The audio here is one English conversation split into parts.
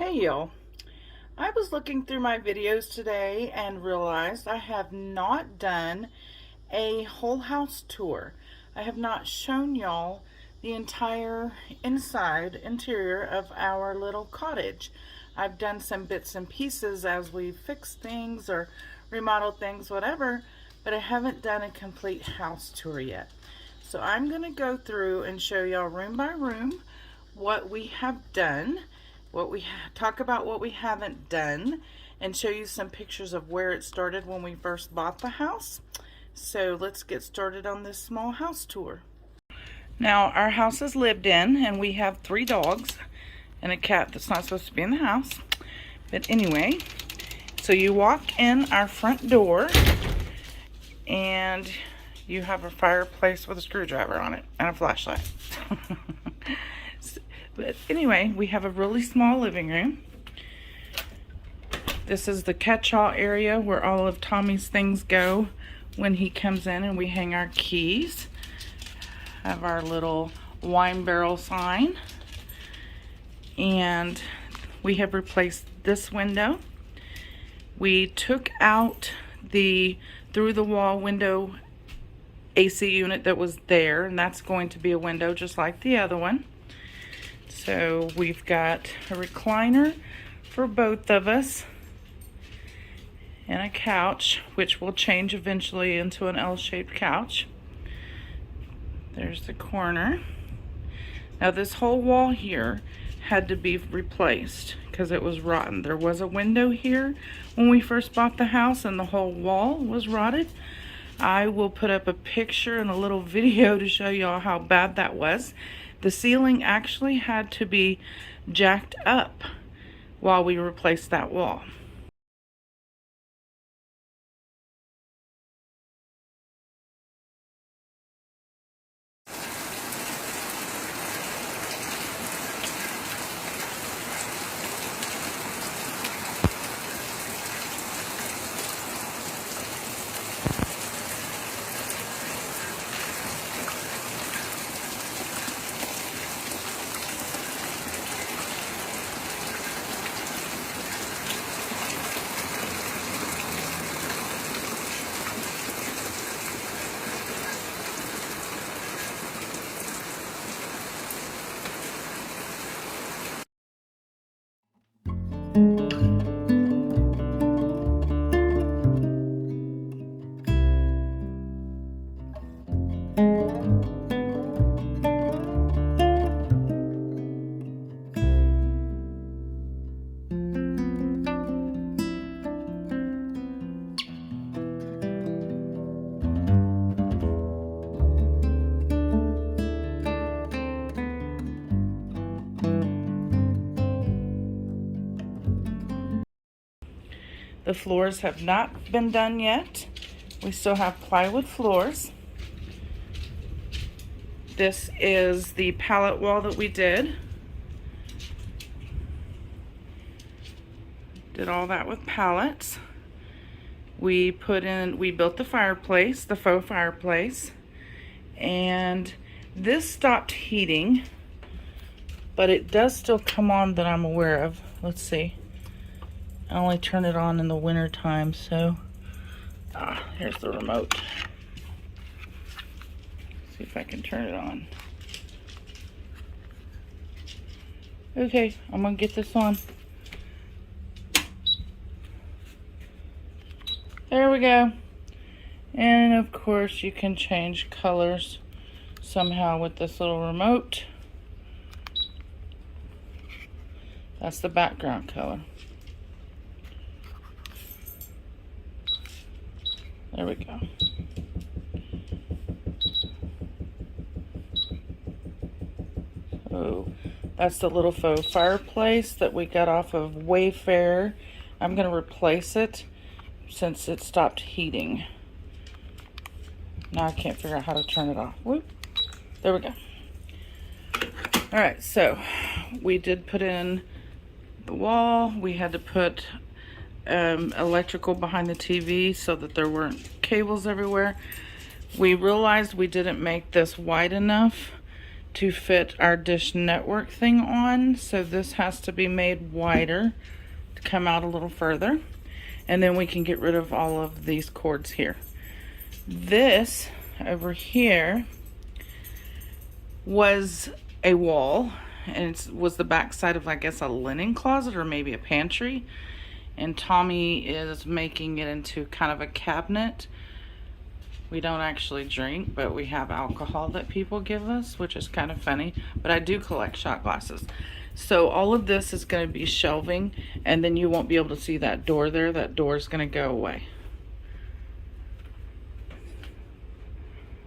Hey y'all, I was looking through my videos today and realized I have not done a whole house tour. I have not shown y'all the entire interior of our little cottage. I've done some bits and pieces as we fix things or remodel things, whatever, but I haven't done a complete house tour yet. So I'm going to go through and show y'all room by room what we have done, talk about what we haven't done, and show you some pictures of where it started when we first bought the house. So let's get started on this small house tour. Now our house is lived in and we have 3 dogs and a cat that's not supposed to be in the house. But anyway, so you walk in our front door and you have a fireplace with a screwdriver on it and a flashlight. But anyway, we have a really small living room. This is the catch-all area where all of Tommy's things go when he comes in, and we hang our keys. Have our little wine barrel sign. And we have replaced this window. We took out the through-the-wall window AC unit that was there, and that's going to be a window just like the other one. So we've got a recliner for both of us and a couch, which will change eventually into an L-shaped couch. There's the corner. Now this whole wall here had to be replaced because it was rotten. There was a window here when we first bought the house and the whole wall was rotted. I will put up a picture and a little video to show y'all how bad that was. The ceiling actually had to be jacked up while we replaced that wall. The floors have not been done yet. We still have plywood floors. This is the pallet wall that we did. Did all that with pallets. We built the fireplace, the faux fireplace, and this stopped heating, but it does still come on that I'm aware of. Let's see. I only turn it on in the winter time, so here's the remote. See if I can turn it on. Okay, I'm gonna get this on. There we go. And of course you can change colors somehow with this little remote. That's the background color. There we go. So that's the little faux fireplace that we got off of Wayfair. I'm going to replace it since it stopped heating. Now I can't figure out how to turn it off. Whoop. There we go. Alright, so we did put in the wall. We had to put electrical behind the TV so that there weren't cables everywhere. We realized we didn't make this wide enough to fit our Dish Network thing on. So this has to be made wider to come out a little further. And then we can get rid of all of these cords here. This over here was a wall, and it was the back side of, I guess, a linen closet or maybe a pantry. And Tommy is making it into kind of a cabinet. We don't actually drink, but we have alcohol that people give us, which is kind of funny. But I do collect shot glasses. So all of this is going to be shelving, and then you won't be able to see that door there. That door is going to go away.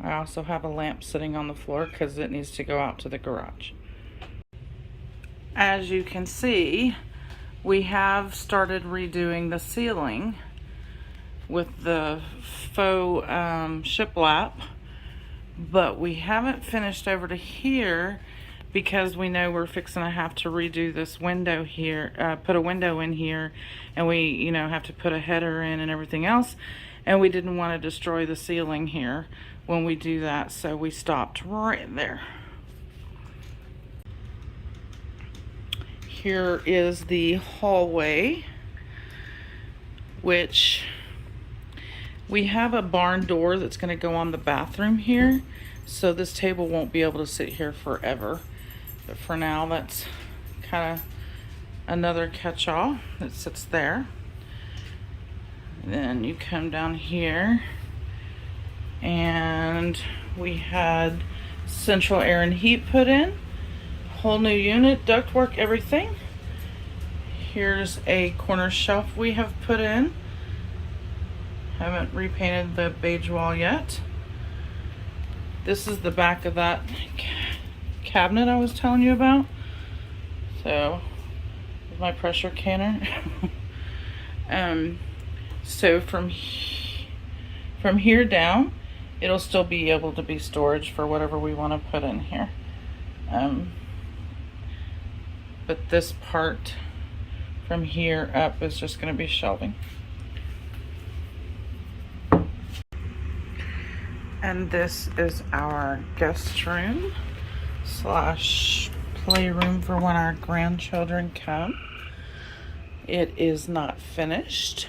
I also have a lamp sitting on the floor because it needs to go out to the garage. As you can see, we have started redoing the ceiling with the faux shiplap, but we haven't finished over to here because we know we're fixing to have to redo this window here, put a window in here, and we, you know, have to put a header in and everything else, and we didn't want to destroy the ceiling here when we do that, so we stopped right there. Here is the hallway, which we have a barn door that's going to go on the bathroom here, so this table won't be able to sit here forever. But for now, that's kind of another catch-all that sits there. And then you come down here, and we had central air and heat put in. Whole new unit, ductwork, everything. Here's a corner shelf we have put in. Haven't repainted the beige wall yet. This is the back of that cabinet I was telling you about. So, my pressure canner. So from here down, it'll still be able to be storage for whatever we want to put in here. But this part from here up is just going to be shelving. And this is our guest room slash playroom for when our grandchildren come. It is not finished.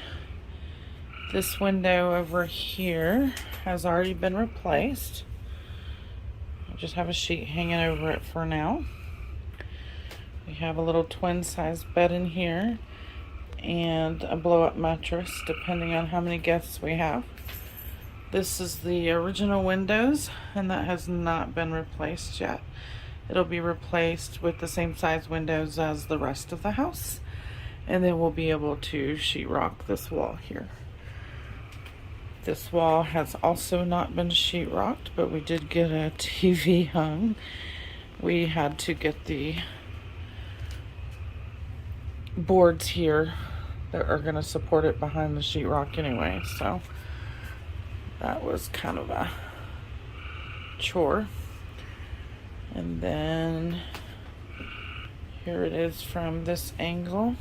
This window over here has already been replaced. I just have a sheet hanging over it for now. We have a little twin size bed in here and a blow up mattress depending on how many guests we have. This is the original windows, and that has not been replaced yet. It'll be replaced with the same size windows as the rest of the house, and then we'll be able to sheetrock this wall here. This wall has also not been sheetrocked, but we did get a TV hung. We had to get the boards here that are going to support it behind the sheetrock anyway, so that was kind of a chore. And then here it is from this angle.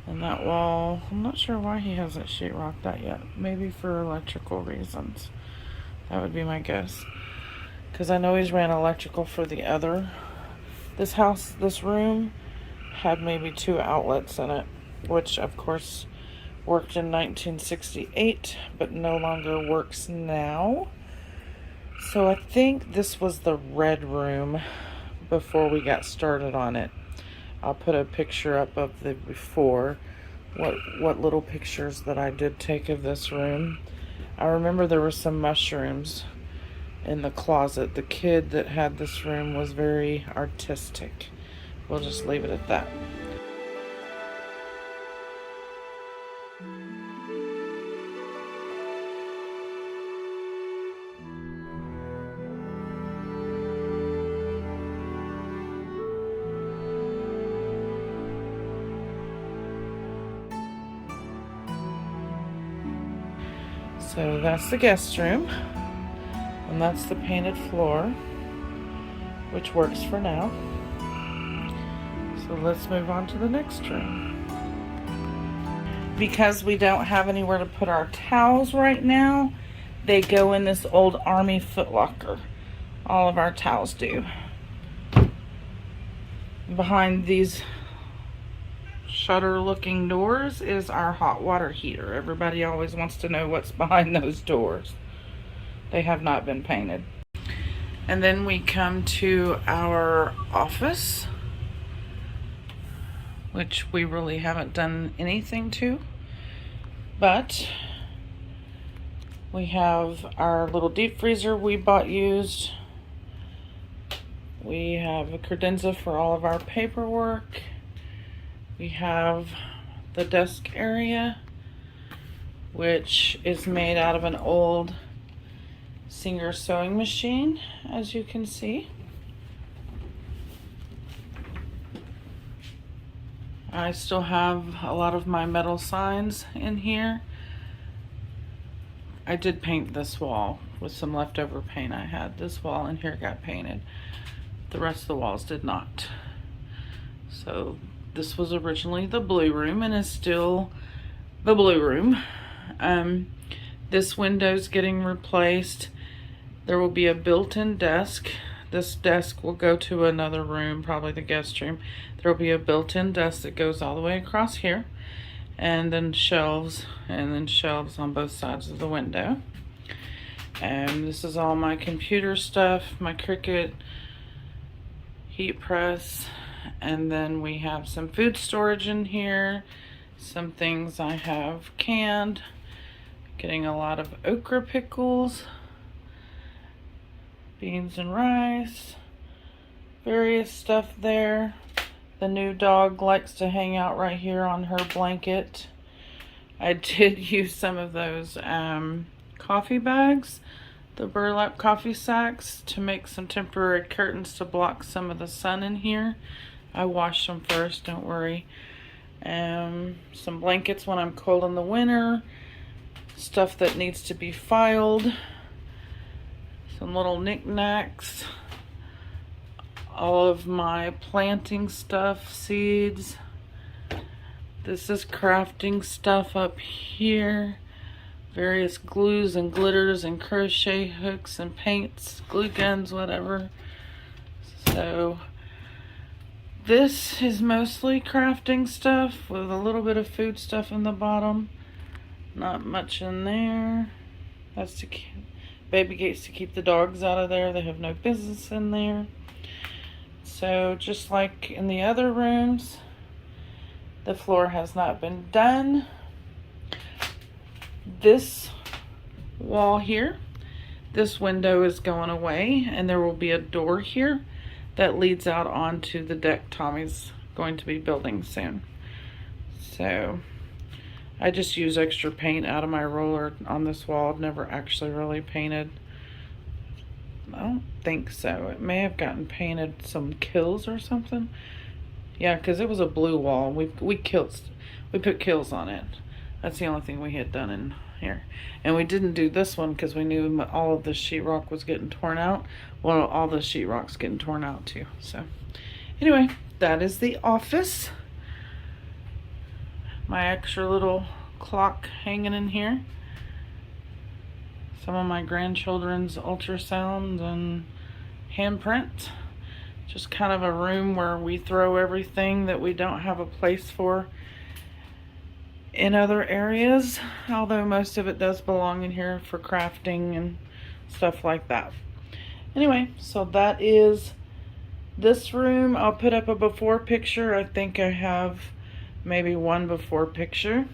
And that wall, I'm not sure why he hasn't sheetrocked that yet. Maybe for electrical reasons. That would be my guess. Because I know he's ran electrical for the other. This house, this room, had maybe 2 outlets in it, which of course worked in 1968, but no longer works now. So I think this was the red room before we got started on it. I'll put a picture up of the before, what little pictures that I did take of this room. I remember there were some mushrooms in the closet. The kid that had this room was very artistic. We'll just leave it at that. So that's the guest room, and that's the painted floor, which works for now. So let's move on to the next room. Because we don't have anywhere to put our towels right now, they go in this old army footlocker. All of our towels do. Behind these shutter looking doors is our hot water heater. Everybody always wants to know what's behind those doors. They have not been painted. And then we come to our office, which we really haven't done anything to, but we have our little deep freezer we bought used. We have a credenza for all of our paperwork. We have the desk area, which is made out of an old Singer sewing machine, as you can see. I still have a lot of my metal signs in here. I did paint this wall with some leftover paint I had. This wall in here got painted. The rest of the walls did not. So this was originally the blue room and is still the blue room. This window's getting replaced. There will be a built-in desk. This desk will go to another room, probably the guest room. There will be a built-in desk that goes all the way across here, and then shelves on both sides of the window. And this is all my computer stuff, my Cricut heat press, and then we have some food storage in here, some things I have canned, getting a lot of okra pickles, beans and rice, various stuff there. The new dog likes to hang out right here on her blanket. I did use some of those coffee bags, the burlap coffee sacks, to make some temporary curtains to block some of the sun in here. I washed them first, don't worry. Some blankets when I'm cold in the winter, stuff that needs to be filed, some little knickknacks, all of my planting stuff, seeds. This is crafting stuff up here, various glues and glitters and crochet hooks and paints, glue guns, whatever. So this is mostly crafting stuff with a little bit of food stuff in the bottom. Not much in there. That's to keep baby gates to keep the dogs out of there. They have no business in there. So just like in the other rooms, the floor has not been done. This wall here, this window is going away, and there will be a door here that leads out onto the deck Tommy's going to be building soon. So I just use extra paint out of my roller on this wall. I've never actually really painted. I don't think so. It may have gotten painted some kills or something. Yeah, because it was a blue wall. We put kills on it. That's the only thing we had done in here. And we didn't do this one because we knew all of the sheetrock was getting torn out. Well, all the sheetrock's getting torn out too. So anyway, that is the office. My extra little clock hanging in here. Some of my grandchildren's ultrasounds and handprint. Just kind of a room where we throw everything that we don't have a place for in other areas, although most of it does belong in here for crafting and stuff like that. Anyway, so that is this room. I'll put up a before picture. I think I have maybe one before picture.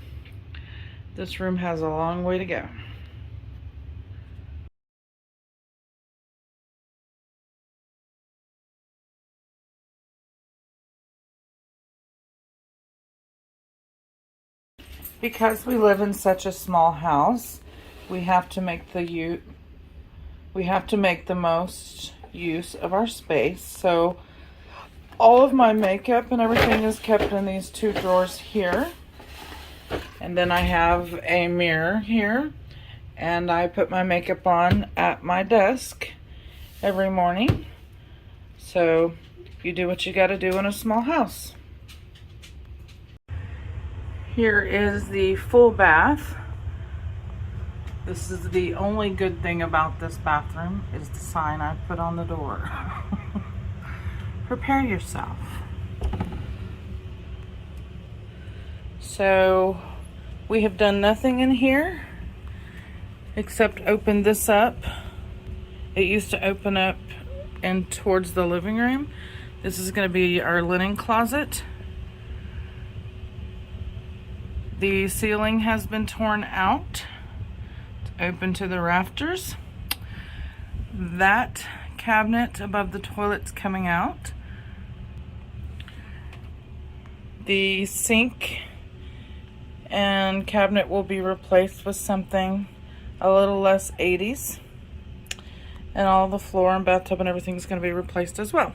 This room has a long way to go. Because we live in such a small house, we have to make the most use of our space. So all of my makeup and everything is kept in these two drawers here. And then I have a mirror here, and I put my makeup on at my desk every morning. So you do what you got to do in a small house. Here is the full bath. This is the only good thing about this bathroom is the sign I put on the door. Prepare yourself. So we have done nothing in here except open this up. It used to open up and towards the living room. This is going to be our linen closet. The ceiling has been torn out. It's open to the rafters. That cabinet above the toilet's coming out. The sink and cabinet will be replaced with something a little less 80s. And all the floor and bathtub and everything's going to be replaced as well.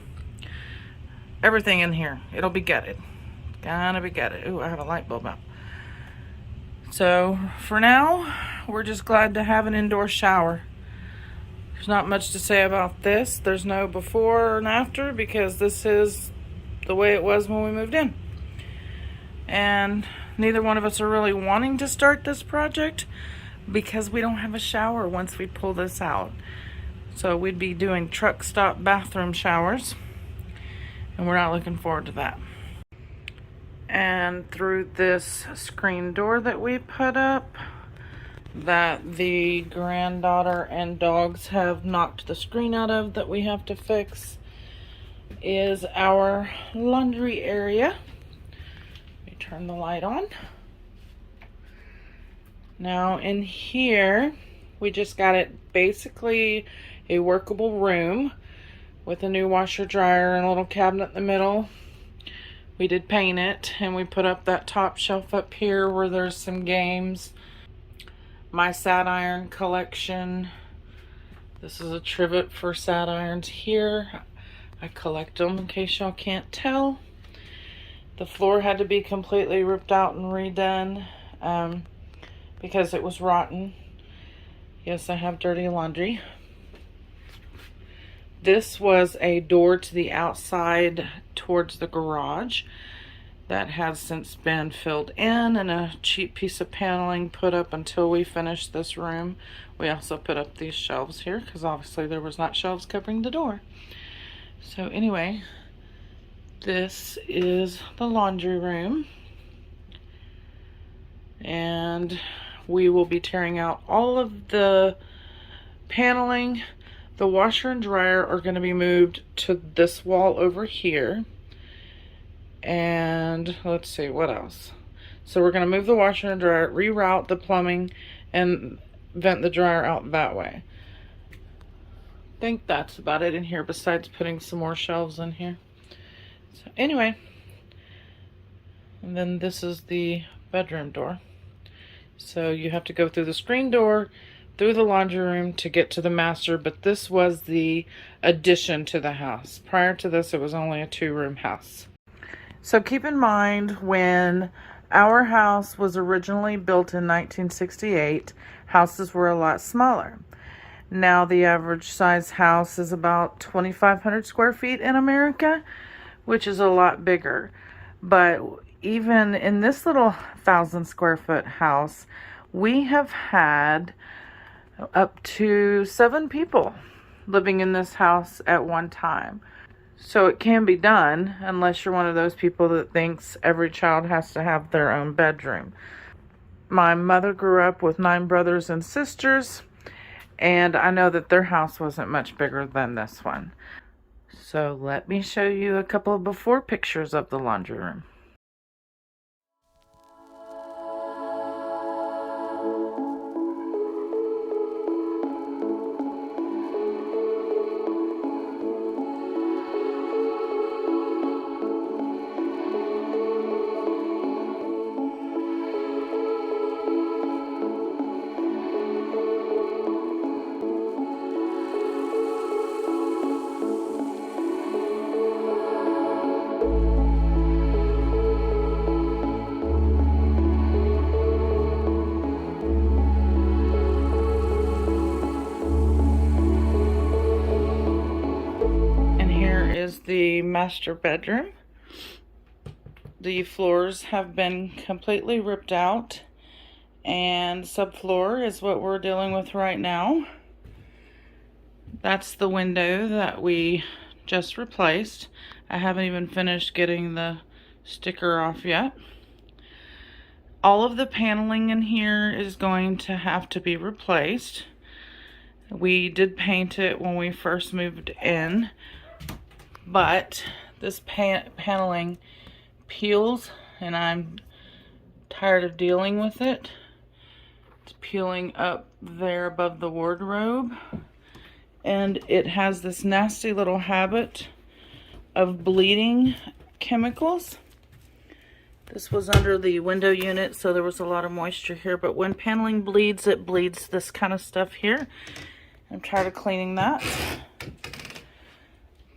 Everything in here, it'll be gutted. Gonna be gutted. Ooh, I have a light bulb out. So for now, we're just glad to have an indoor shower. There's not much to say about this. There's no before and after because this is the way it was when we moved in. And neither one of us are really wanting to start this project because we don't have a shower once we pull this out. So we'd be doing truck stop bathroom showers, and we're not looking forward to that. And through this screen door that we put up, that the granddaughter and dogs have knocked the screen out of that we have to fix, is our laundry area. Let me turn the light on. Now in here, we just got it basically a workable room with a new washer dryer and a little cabinet in the middle. We did paint it, and we put up that top shelf up here where there's some games. My sat iron collection. This is a trivet for sat irons here. I collect them in case y'all can't tell. The floor had to be completely ripped out and redone because it was rotten. Yes, I have dirty laundry. This was a door to the outside towards the garage that has since been filled in and a cheap piece of paneling put up until we finished this room. We also put up these shelves here because obviously there was not shelves covering the door. So anyway, this is the laundry room. And we will be tearing out all of the paneling. The washer and dryer are going to be moved to this wall over here. And let's see, what else? So we're going to move the washer and dryer, reroute the plumbing, and vent the dryer out that way. I think that's about it in here besides putting some more shelves in here. So anyway, and then this is the bedroom door. So you have to go through the screen door, through the laundry room to get to the master, but this was the addition to the house. Prior to this, it was only a 2-room house. So keep in mind, when our house was originally built in 1968, houses were a lot smaller. Now the average size house is about 2,500 square feet in America, which is a lot bigger. But even in this little 1,000 square foot house, we have had up to 7 people living in this house at one time. So it can be done unless you're one of those people that thinks every child has to have their own bedroom. My mother grew up with 9 brothers and sisters, and I know that their house wasn't much bigger than this one. So let me show you a couple of before pictures of the laundry room. The master bedroom. The floors have been completely ripped out, and subfloor is what we're dealing with right now. That's the window that we just replaced. I haven't even finished getting the sticker off yet. All of the paneling in here is going to have to be replaced. We did paint it when we first moved in, but this paneling peels and I'm tired of dealing with it. It's peeling up there above the wardrobe, and it has this nasty little habit of bleeding chemicals. This was under the window unit, so there was a lot of moisture here, but when paneling bleeds, it bleeds this kind of stuff here. I'm tired of cleaning that.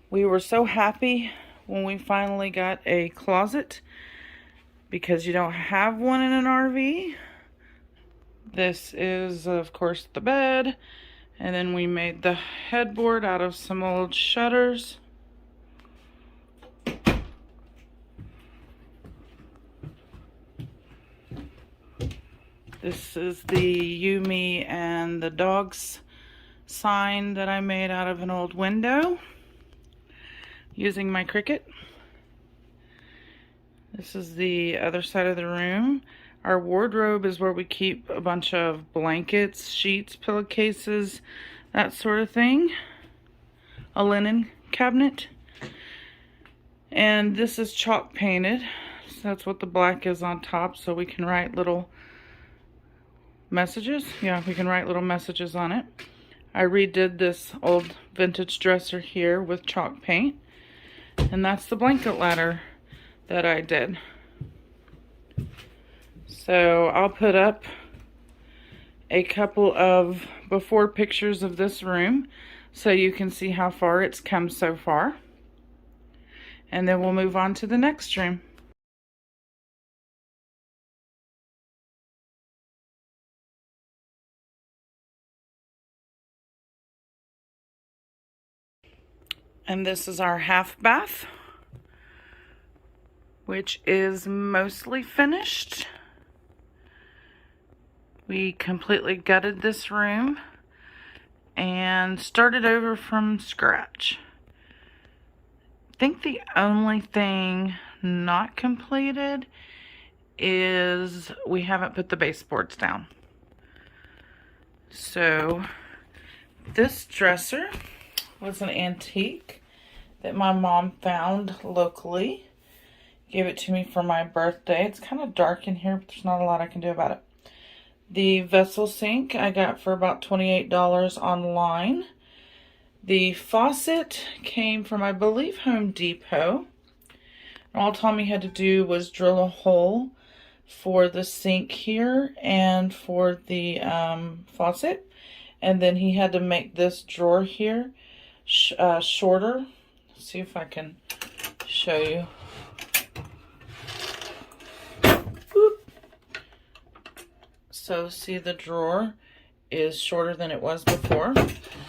We were so happy when we finally got a closet because you don't have one in an RV. This is, of course, the bed, and then we made the headboard out of some old shutters. This is the you, me, and the dogs sign that I made out of an old window using my Cricut. This is the other side of the room. Our wardrobe is where we keep a bunch of blankets, sheets, pillowcases, that sort of thing. A linen cabinet. And this is chalk painted. So that's what the black is on top, so we can write little messages. Yeah, we can write little messages on it. I redid this old vintage dresser here with chalk paint. And that's the blanket ladder that I did. So I'll put up a couple of before pictures of this room so you can see how far it's come so far. And then we'll move on to the next room. And this is our half bath, which is mostly finished. We completely gutted this room and started over from scratch. I think the only thing not completed is we haven't put the baseboards down. So this dresser was an antique that my mom found locally. Gave it to me for my birthday. It's kind of dark in here, but there's not a lot I can do about it. The vessel sink I got for about $28 online. The faucet came from, I believe, Home Depot. All Tommy had to do was drill a hole for the sink here and for the faucet. And then he had to make this drawer here shorter. Let's see if I can show you. So see, the drawer is shorter than it was before,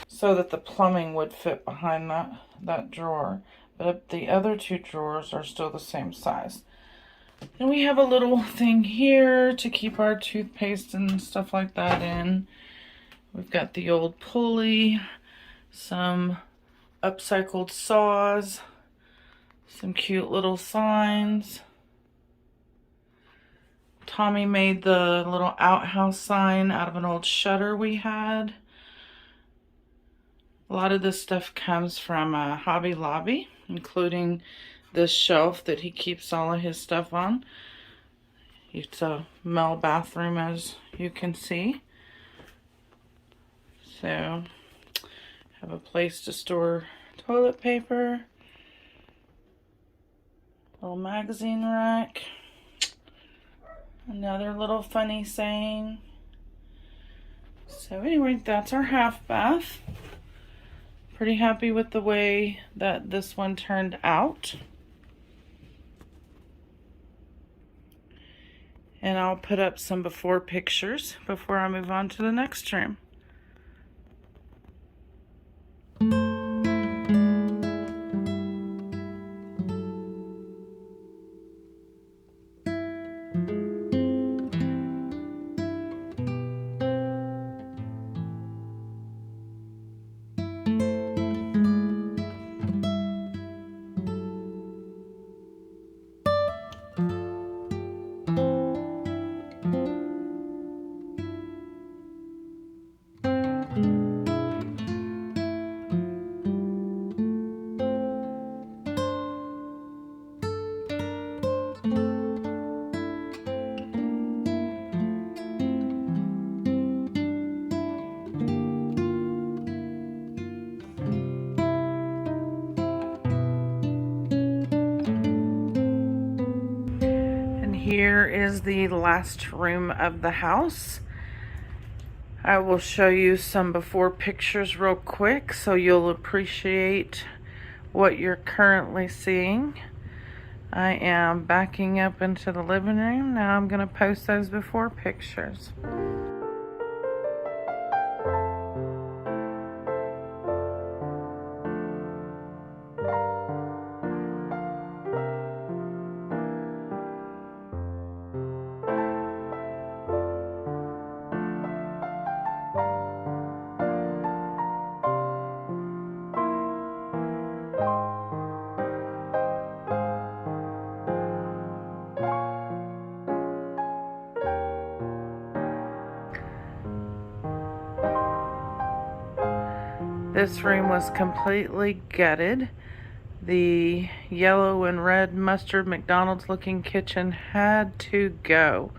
so that the plumbing would fit behind that drawer. But the other two drawers are still the same size. And we have a little thing here to keep our toothpaste and stuff like that in. We've got the old pulley, some upcycled saws, some cute little signs. Tommy made the little outhouse sign out of an old shutter we had. A lot of this stuff comes from Hobby Lobby, including this shelf that he keeps all of his stuff on. It's a male bathroom, as you can see. So, have a place to store toilet paper. Little magazine rack. Another little funny saying. So anyway, that's our half bath. Pretty happy with the way that this one turned out. And I'll put up some before pictures before I move on to the next room. here is the last room of the house. I will show you some before pictures real quick so you'll appreciate what you're currently seeing. I am backing up into the living room. Now I'm going to post those before pictures. This room was completely gutted. The yellow and red mustard McDonald's looking kitchen had to go.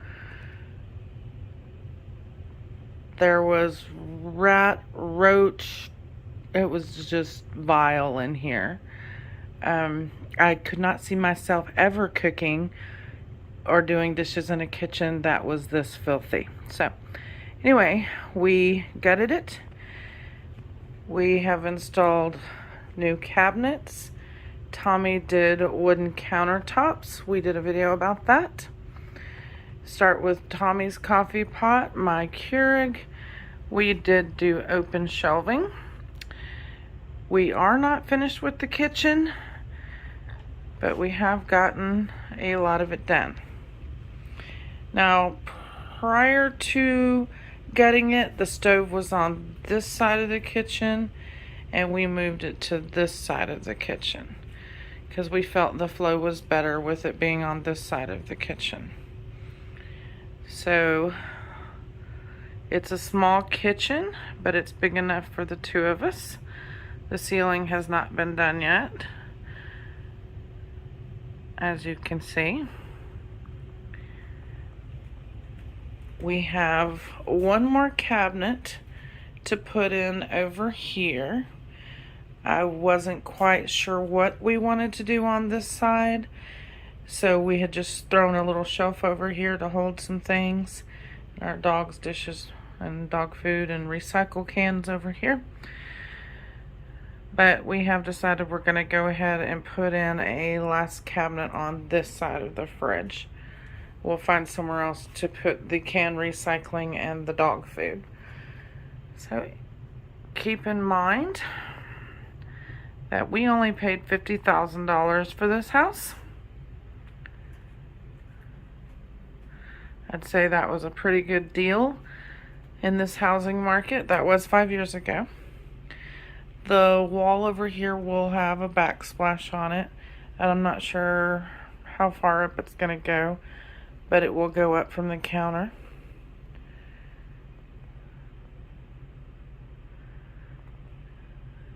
There was rat, roach, it was just vile in here. I could not see myself ever cooking or doing dishes in a kitchen that was this filthy. So anyway, we gutted it. We have installed new cabinets. Tommy did wooden countertops. We did a video about that. Start with Tommy's coffee pot, my Keurig. We did do open shelving. We are not finished with the kitchen, but we have gotten a lot of it done. Now, prior to gutting it, the stove was on this side of the kitchen, and we moved it to this side of the kitchen because we felt the flow was better with it being on this side of the kitchen. So it's a small kitchen, but it's big enough for the two of us. The ceiling has not been done yet, as you can see. We have one more cabinet to put in over here. I wasn't quite sure what we wanted to do on this side, so we had just thrown a little shelf over here to hold some things. Our dog's dishes and dog food and recycle cans over here. But we have decided we're going to go ahead and put in a last cabinet on this side of the fridge. We'll find somewhere else to put the can recycling and the dog food. So keep in mind that we only paid $50,000 for this house. I'd say that was a pretty good deal in this housing market. That was 5 years ago. The wall over here will have a backsplash on it, and I'm not sure how far up it's going to go, but it will go up from the counter.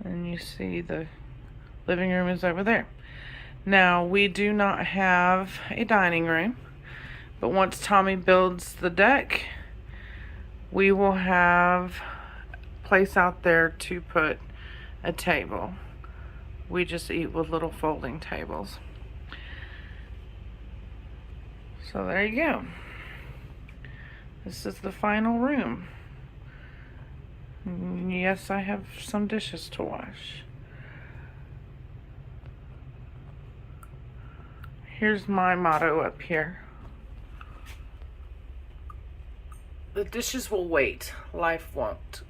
And you see the living room is over there. Now, we do not have a dining room, but once Tommy builds the deck, we will have a place out there to put a table. We just eat with little folding tables. So there you go. This is the final room. Yes, I have some dishes to wash. Here's my motto up here. The dishes will wait, life won't.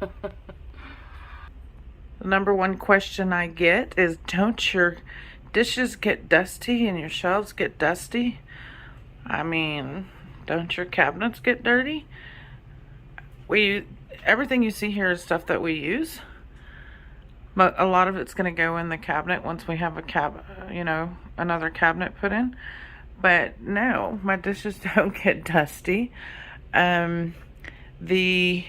The number one question I get is, don't your dishes get dusty and your shelves get dusty? I mean, don't your cabinets get dirty? Everything you see here is stuff that we use. But a lot of it's going to go in the cabinet once we have another cabinet put in. But no, my dishes don't get dusty. The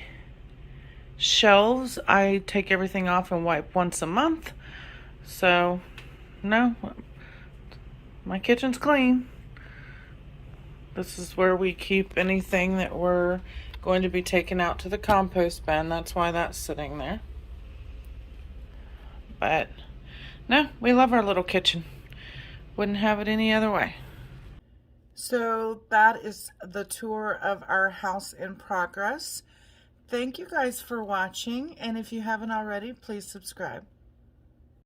shelves, I take everything off and wipe once a month. So, no, my kitchen's clean. This is where we keep anything that we're going to be taking out to the compost bin. That's why that's sitting there. But, no, we love our little kitchen. Wouldn't have it any other way. So that is the tour of our house in progress. Thank you guys for watching, and if you haven't already, please subscribe.